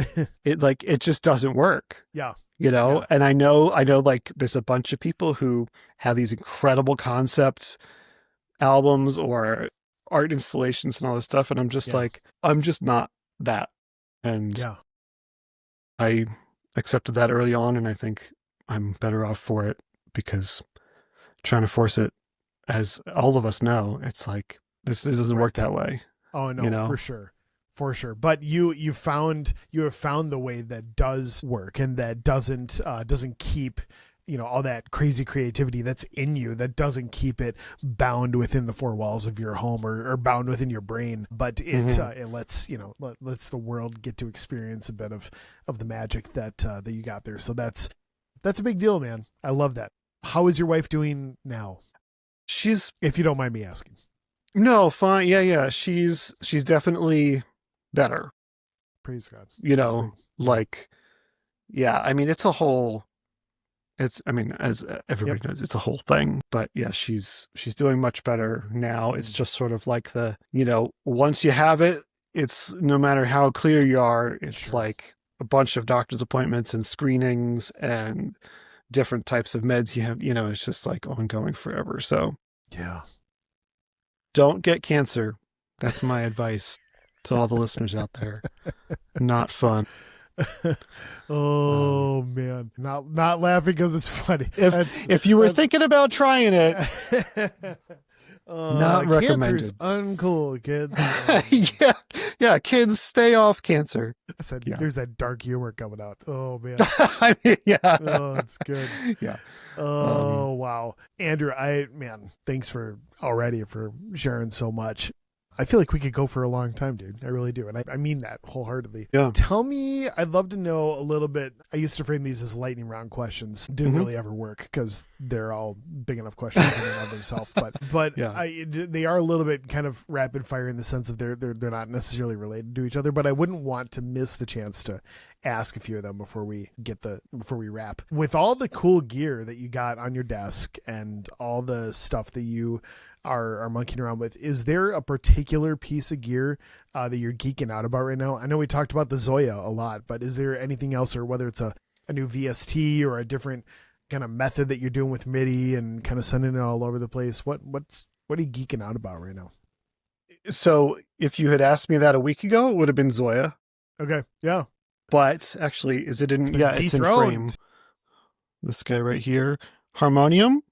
Speaker 1: it just doesn't work.
Speaker 2: Yeah.
Speaker 1: Yeah. And I know like there's a bunch of people who have these incredible concept albums or art installations and all this stuff, and I'm just like, I'm just not that. And I accepted that early on, and I think I'm better off for it, because trying to force it, as all of us know, it's like this doesn't work that way.
Speaker 2: Oh no, for sure. But you have found the way that does work, and that doesn't keep all that crazy creativity that's in you, that doesn't keep it bound within the four walls of your home or bound within your brain, but it lets lets the world get to experience a bit of the magic that you got there. So that's a big deal, man. I love that. How is your wife doing now?
Speaker 1: She's,
Speaker 2: if you don't mind me asking.
Speaker 1: No, fine. Yeah. She's definitely better.
Speaker 2: Praise God.
Speaker 1: Like, yeah, I mean, as everybody knows, it's a whole thing, but yeah, she's doing much better now. It's just sort of like once you have it, it's no matter how clear you are, it's like a bunch of doctor's appointments and screenings and different types of meds you have, it's just like ongoing forever. So
Speaker 2: yeah,
Speaker 1: don't get cancer. That's my advice to all the listeners out there. Not fun.
Speaker 2: Oh man, not laughing because it's funny.
Speaker 1: If you were thinking about trying it, not recommended.
Speaker 2: Cancer's uncool, kids.
Speaker 1: Yeah, kids, stay off cancer.
Speaker 2: I said, there's that dark humor coming out. Oh man.
Speaker 1: I mean, yeah.
Speaker 2: Oh, it's good.
Speaker 1: Yeah.
Speaker 2: Oh wow, Andrew, thanks for sharing so much. I feel like we could go for a long time, dude. I really do. And I mean that wholeheartedly.
Speaker 1: Yeah.
Speaker 2: Tell me, I'd love to know a little bit. I used to frame these as lightning round questions. Didn't really ever work because they're all big enough questions in and of themselves. But they are a little bit kind of rapid fire in the sense of they're not necessarily related to each other. But I wouldn't want to miss the chance to ask a few of them before we wrap. With all the cool gear that you got on your desk and all the stuff that you are monkeying around with, is there a particular piece of gear that you're geeking out about right now? I know we talked about the Zoya a lot, but is there anything else, or whether it's a new VST or a different kind of method that you're doing with MIDI and kind of sending it all over the place? What are you geeking out about right now?
Speaker 1: So if you had asked me that a week ago, it would have been Zoya.
Speaker 2: Okay. Yeah.
Speaker 1: But actually, it's in frame. This guy right here, Harmonium.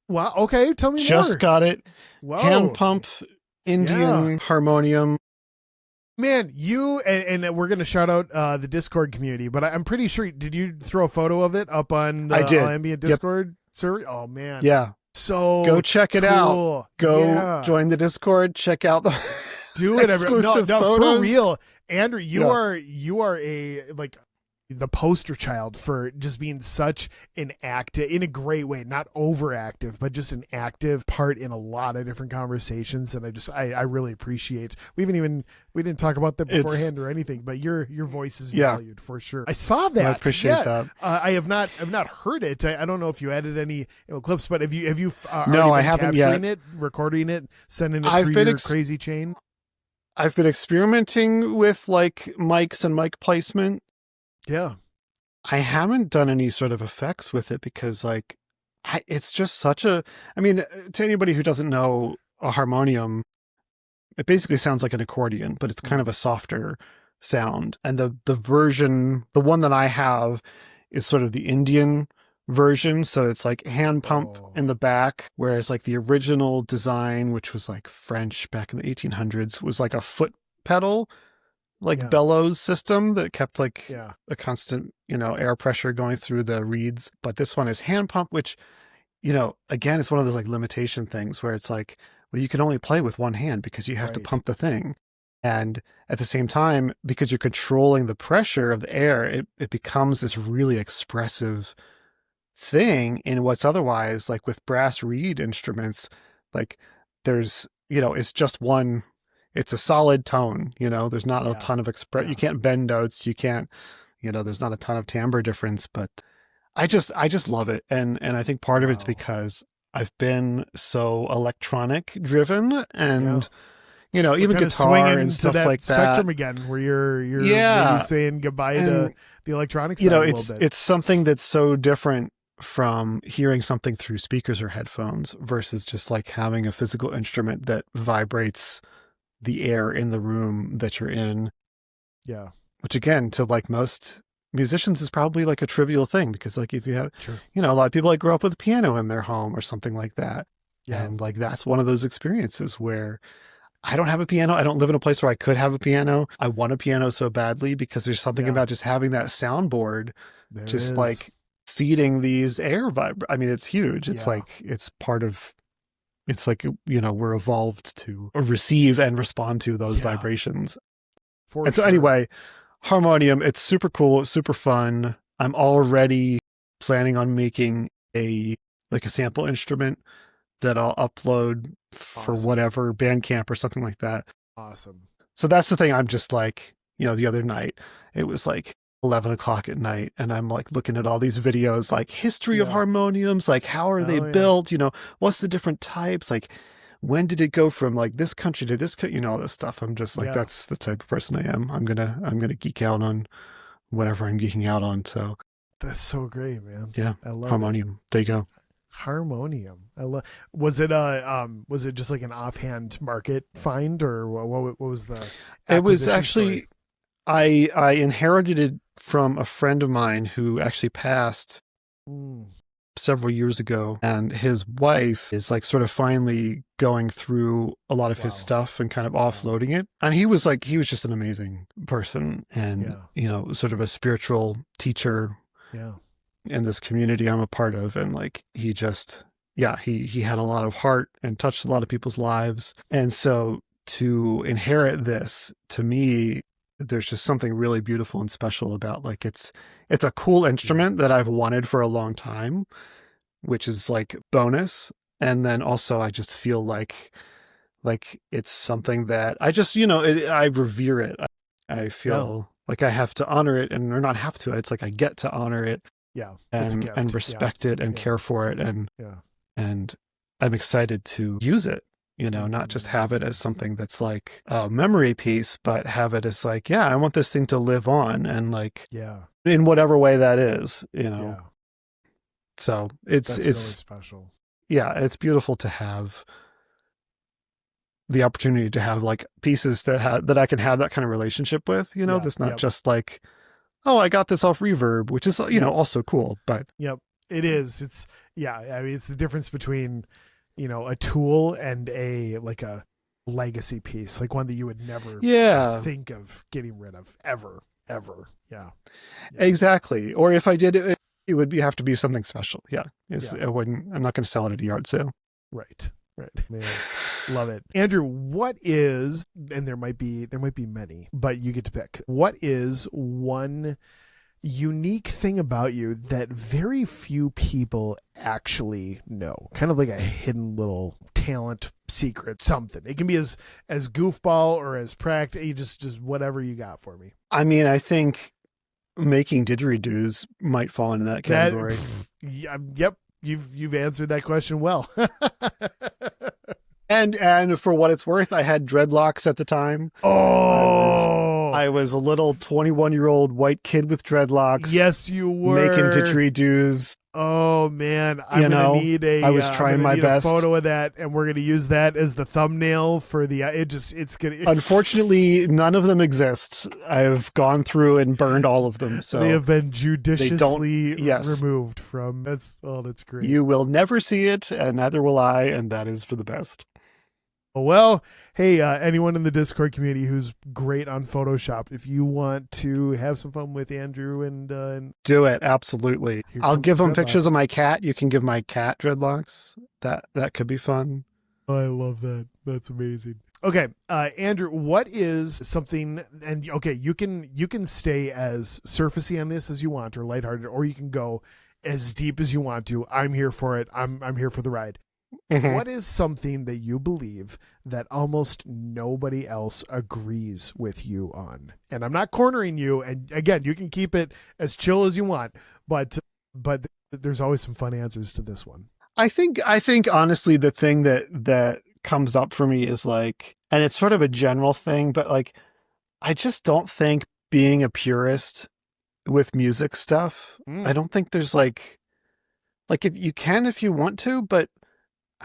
Speaker 2: Wow. Okay. Tell me more.
Speaker 1: Just got it.
Speaker 2: Wow.
Speaker 1: Hand pump Indian harmonium.
Speaker 2: Man, you and we're gonna shout out the Discord community, but I'm pretty sure, did you throw a photo of it up on the ambient Discord server? Oh man.
Speaker 1: Yeah.
Speaker 2: So
Speaker 1: go check it out. Go join the Discord. Check out the
Speaker 2: do it
Speaker 1: exclusive
Speaker 2: no,
Speaker 1: photos.
Speaker 2: for real. Andrew, you are a the poster child for just being such an active, in a great way, not overactive, but just an active part in a lot of different conversations. And I really appreciate, we didn't talk about that beforehand or anything, but your voice is valued for sure. I saw that.
Speaker 1: I appreciate that.
Speaker 2: I've not heard it. I don't know if you added any clips, but have you
Speaker 1: no, I
Speaker 2: capturing
Speaker 1: haven't yet.
Speaker 2: it, recording it, sending it through your crazy chain?
Speaker 1: I've been experimenting with like mics and mic placement.
Speaker 2: Yeah.
Speaker 1: I haven't done any sort of effects with it because like it's just such a, I mean, to anybody who doesn't know a harmonium, it basically sounds like an accordion, but it's kind of a softer sound. And the one that I have is sort of the Indian version. So it's like hand pump in the back, whereas like the original design, which was like French back in the 1800s, was like a foot pedal, like bellows system that kept like a constant, air pressure going through the reeds. But this one is hand pump, which, again, it's one of those like limitation things where it's like, well, you can only play with one hand because you have to pump the thing. And at the same time, because you're controlling the pressure of the air, it becomes this really expressive thing in what's otherwise like with brass reed instruments, like there's, it's just one, it's a solid tone, there's not a ton of you can't bend notes, you can't, there's not a ton of timbre difference, but I just love it. And I think part of it's because I've been so electronic driven and, even guitar and stuff like that.
Speaker 2: Spectrum again, where you're maybe saying goodbye to the electronic side a little bit.
Speaker 1: It's something that's so different from hearing something through speakers or headphones versus just like having a physical instrument that vibrates the air in the room that you're in.
Speaker 2: Yeah.
Speaker 1: Which again, to like most musicians is probably like a trivial thing because like if you have, a lot of people like grow up with a piano in their home or something like that. Yeah. And like, that's one of those experiences where I don't have a piano. I don't live in a place where I could have a piano. I want a piano so badly because there's something about just having that soundboard, like feeding these air I mean, it's huge. It's like, it's part of, it's like, we're evolved to receive and respond to those vibrations. So anyway, harmonium, it's super cool. It's super fun. I'm already planning on making a sample instrument that I'll upload for whatever Bandcamp or something like that.
Speaker 2: Awesome.
Speaker 1: So that's the thing. I'm just like, the other night it was like 11 o'clock at night and I'm like looking at all these videos, like history of harmoniums, like how are they built? What's the different types? Like when did it go from like this country to this, all this stuff. I'm just like, that's the type of person I am. I'm going to geek out on whatever I'm geeking out on. So
Speaker 2: that's so great, man.
Speaker 1: Yeah.
Speaker 2: I love
Speaker 1: harmonium. There you go.
Speaker 2: Harmonium. Was it just like an offhand market find or what was the
Speaker 1: It was actually story? I inherited it from a friend of mine who actually passed several years ago, and his wife is like sort of finally going through a lot of his stuff and kind of offloading it. And he was just an amazing person and sort of a spiritual teacher in this community I'm a part of. And like, he just, he had a lot of heart and touched a lot of people's lives. And so to inherit this, to me, there's just something really beautiful and special about like, it's a cool instrument that I've wanted for a long time, which is like bonus. And then also I just feel like it's something that I just, I revere it. I feel like I have to honor it or not have to, it's like I get to honor it.
Speaker 2: Yeah.
Speaker 1: And respect it and care for it. And I'm excited to use it, not just have it as something that's like a memory piece, but have it as like, I want this thing to live on and like, in whatever way that is, So it's
Speaker 2: really special.
Speaker 1: Yeah. It's beautiful to have the opportunity to have like pieces that I can have that kind of relationship with, that's not just like, oh, I got this off Reverb, which is, also cool, but.
Speaker 2: It is. It's, I mean, it's the difference between, a tool and a legacy piece, like one that you would never think of getting rid of ever. Yeah.
Speaker 1: Exactly. Or if I did it, it would have to be something special. Yeah. I'm not going to sell it at a yard sale.
Speaker 2: Right. Man, love it. Andrew, what is, and there might be many, but you get to pick, what is one unique thing about you that very few people actually know? Kind of like a hidden little talent secret, something. It can be as goofball or as practical, just whatever you got for me.
Speaker 1: I mean, I think making didgeridoos might fall into that
Speaker 2: That
Speaker 1: category.
Speaker 2: yeah, yep, you've answered that question well.
Speaker 1: And for what it's worth, I had dreadlocks at the time. I was
Speaker 2: Oh,
Speaker 1: I was a little 21-year-old white kid with dreadlocks
Speaker 2: yes, you
Speaker 1: making
Speaker 2: were.
Speaker 1: didgeridoos.
Speaker 2: Oh man,
Speaker 1: You know, I was
Speaker 2: I'm
Speaker 1: trying
Speaker 2: gonna
Speaker 1: my
Speaker 2: need a
Speaker 1: best.
Speaker 2: photo of that, and we're gonna use that as the thumbnail for the. It's gonna.
Speaker 1: Unfortunately, none of them exist. I've gone through and burned all of them,
Speaker 2: They
Speaker 1: so
Speaker 2: have been
Speaker 1: they don't.
Speaker 2: judiciously
Speaker 1: Yes,
Speaker 2: removed from. That's great.
Speaker 1: you will never see it, and neither will I, and that is for the best.
Speaker 2: Well, hey, anyone in the Discord community who's great on Photoshop, if you want to have some fun with Andrew and
Speaker 1: Do it, absolutely.
Speaker 2: here
Speaker 1: I'll
Speaker 2: comes
Speaker 1: give
Speaker 2: some
Speaker 1: them pictures of
Speaker 2: dreadlocks.
Speaker 1: my cat. You can give my cat dreadlocks. That could be fun.
Speaker 2: I love that. That's amazing. Okay, Andrew, what is something? And okay, you can stay as surfacey on this as you want, or lighthearted, or you can go as deep as you want to. I'm here for it. I'm here for the ride.
Speaker 1: Mhm.
Speaker 2: What is something that you believe that almost nobody else agrees with you on? And I'm not cornering you. And again, you can keep it as chill as you want, but there's always some fun answers to this one.
Speaker 1: I think honestly the thing that comes up for me is like, and it's sort of a general thing, but like I just don't think being a purist with music stuff, I
Speaker 2: Mm,
Speaker 1: don't think there's like if you can if you want to, but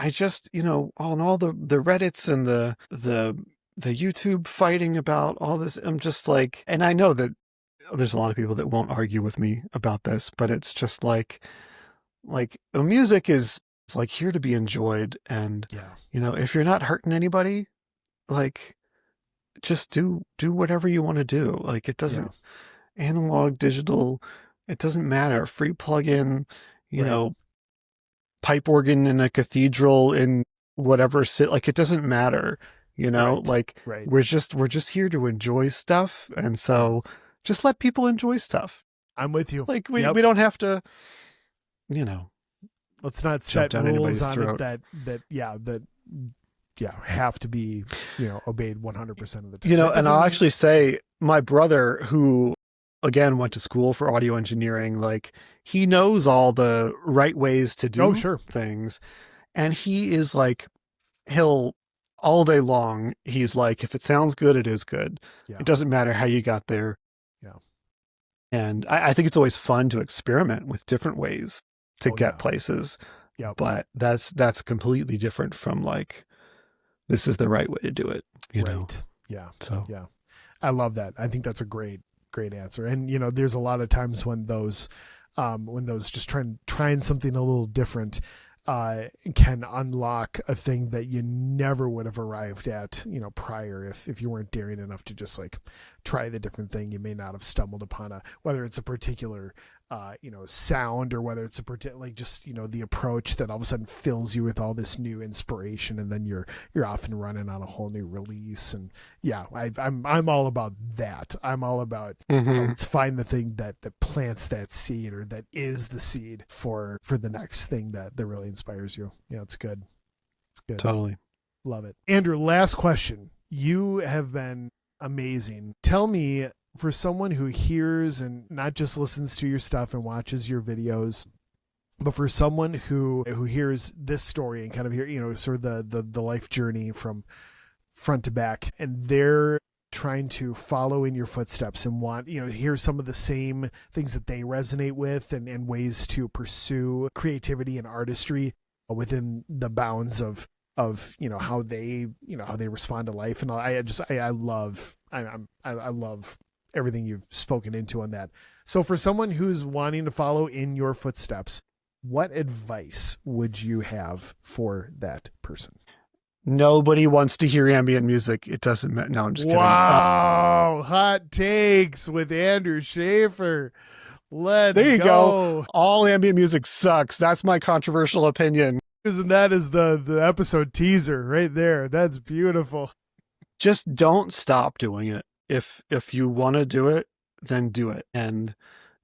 Speaker 1: I just, on all the Reddits and the YouTube fighting about all this, I'm just like, and I know that there's a lot of people that won't argue with me about this, but it's just like music is it's like here to be enjoyed, and
Speaker 2: yeah,
Speaker 1: if you're not hurting anybody, like just do whatever you want to do. Like it
Speaker 2: yeah,
Speaker 1: doesn't analog, digital, it doesn't matter. Free plug-in, you
Speaker 2: right,
Speaker 1: know, pipe organ in a cathedral in whatever sit like it doesn't matter,
Speaker 2: right,
Speaker 1: like
Speaker 2: right.
Speaker 1: we're just here to enjoy stuff, and
Speaker 2: Yeah,
Speaker 1: so just let people enjoy stuff.
Speaker 2: I'm with you.
Speaker 1: Like we,
Speaker 2: Yep.
Speaker 1: we don't have to, you know,
Speaker 2: Let's not
Speaker 1: jump
Speaker 2: set
Speaker 1: down
Speaker 2: rules
Speaker 1: anybody's
Speaker 2: on it
Speaker 1: throat.
Speaker 2: that have to be obeyed 100% of the time. That
Speaker 1: And
Speaker 2: doesn't
Speaker 1: I'll
Speaker 2: mean
Speaker 1: actually say my brother, who again went to school for audio engineering, like he knows all the right ways to
Speaker 2: oh
Speaker 1: do
Speaker 2: sure,
Speaker 1: things. And he is like, he'll all day long, he's like, if it sounds good, it is good.
Speaker 2: yeah,
Speaker 1: It doesn't matter how you got there.
Speaker 2: yeah,
Speaker 1: And I think it's always fun to experiment with different ways to
Speaker 2: oh yeah,
Speaker 1: get places.
Speaker 2: yep,
Speaker 1: But that's completely different from like, this is the right way to do it,
Speaker 2: right, yeah,
Speaker 1: So
Speaker 2: yeah. I love that. I think that's a great answer. And there's a lot of times when those just trying something a little different can unlock a thing that you never would have arrived at, prior if you weren't daring enough to just like try the different thing. You may not have stumbled upon whether it's a particular sound, or whether it's a particular, like, just the approach that all of a sudden fills you with all this new inspiration, and then you're off and running on a whole new release. And yeah, I'm all about that. I'm all about
Speaker 1: mhm,
Speaker 2: let's find the thing that plants that seed, or that is the seed for the next thing that really inspires you. It's good. It's good.
Speaker 1: totally.
Speaker 2: Love it. Andrew, last question. You have been amazing. Tell me, for someone who hears and not just listens to your stuff and watches your videos, but for someone who hears this story and kind of sort of the life journey from front to back, and they're trying to follow in your footsteps and want hear some of the same things that they resonate with, and ways to pursue creativity and artistry within the bounds of how they respond to life. And I love I love everything you've spoken into on that. So for someone who's wanting to follow in your footsteps, what advice would you have for that person?
Speaker 1: Nobody wants to hear ambient music. It doesn't matter. No, I'm just kidding.
Speaker 2: Wow, hot takes with Andrew Shaffer. Let's
Speaker 1: There you
Speaker 2: go.
Speaker 1: go. All ambient music sucks. That's my controversial opinion.
Speaker 2: Using that as the episode teaser right there. That's beautiful.
Speaker 1: Just don't stop doing it. If you want to do it, then do it. And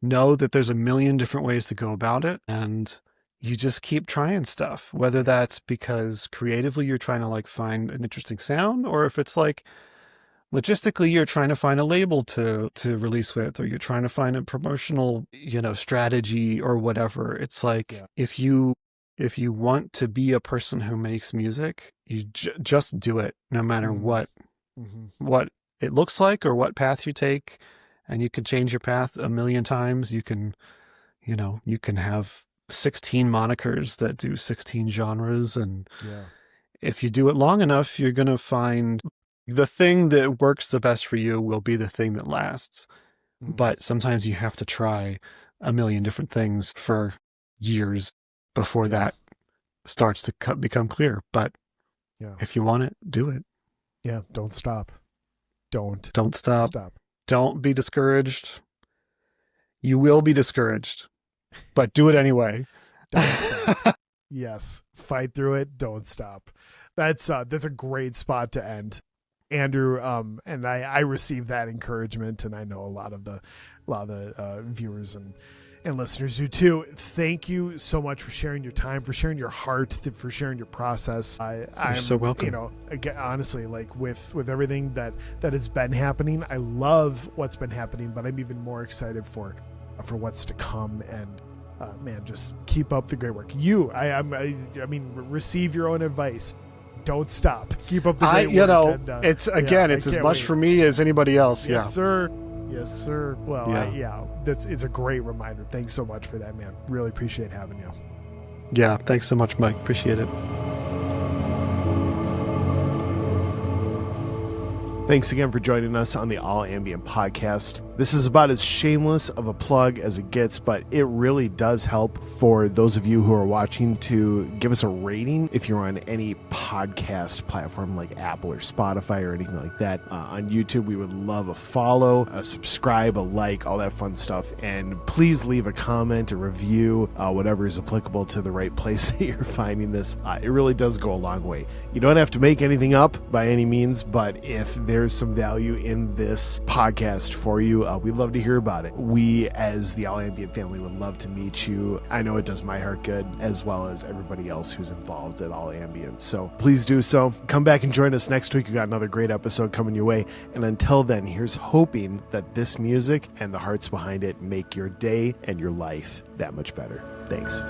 Speaker 1: know that there's a million different ways to go about it, and you just keep trying stuff, whether that's because creatively you're trying to like find an interesting sound, or if it's like logistically you're trying to find a label to release with, or you're trying to find a promotional, strategy or whatever. It's like,
Speaker 2: Yeah.
Speaker 1: if you want to be a person who makes music, you just do it, no matter what it looks like or what path you take. And you can change your path a million times. You can have 16 monikers that do 16 genres. And if you do it long enough, you're going to find the thing that works the best for you will be the thing that lasts. But sometimes you have to try a million different things for years before that starts to become clear. But if you want it, do it.
Speaker 2: Yeah. Don't stop. Don't
Speaker 1: stop. Don't be discouraged. You will be discouraged, but do it anyway.
Speaker 2: Don't stop. Yes. Fight through it. Don't stop. That's a great spot to end, Andrew. And I received that encouragement, and I know a lot of the viewers and listeners do too. Thank you so much for sharing your time, for sharing your heart, for sharing your process. I'm
Speaker 1: so welcome.
Speaker 2: Again, honestly, like with everything that has been happening, I love what's been happening, but I'm even more excited for what's to come. And man, just keep up the great work. I mean, receive your own advice. Don't stop. Keep up the great work. And,
Speaker 1: it's as much for me as anybody else.
Speaker 2: Yes, sir. Yes, sir. Well, it's a great reminder. Thanks so much for that, man. Really appreciate having you.
Speaker 1: Yeah, thanks so much, Mike. Appreciate it.
Speaker 2: Thanks again for joining us on the All Ambient podcast. This is about as shameless of a plug as it gets, but it really does help for those of you who are watching to give us a rating if you're on any podcast platform like Apple or Spotify or anything like that. On YouTube, we would love a follow, a subscribe, a like, all that fun stuff. And please leave a comment, a review, whatever is applicable to the right place that you're finding this. It really does go a long way. You don't have to make anything up by any means, but if there's some value in this podcast for you, we'd love to hear about it. We, as the All Ambient family, would love to meet you. I know it does my heart good, as well as everybody else who's involved at All Ambient. So please do so. Come back and join us next week. We got another great episode coming your way. And until then, here's hoping that this music and the hearts behind it make your day and your life that much better. Thanks.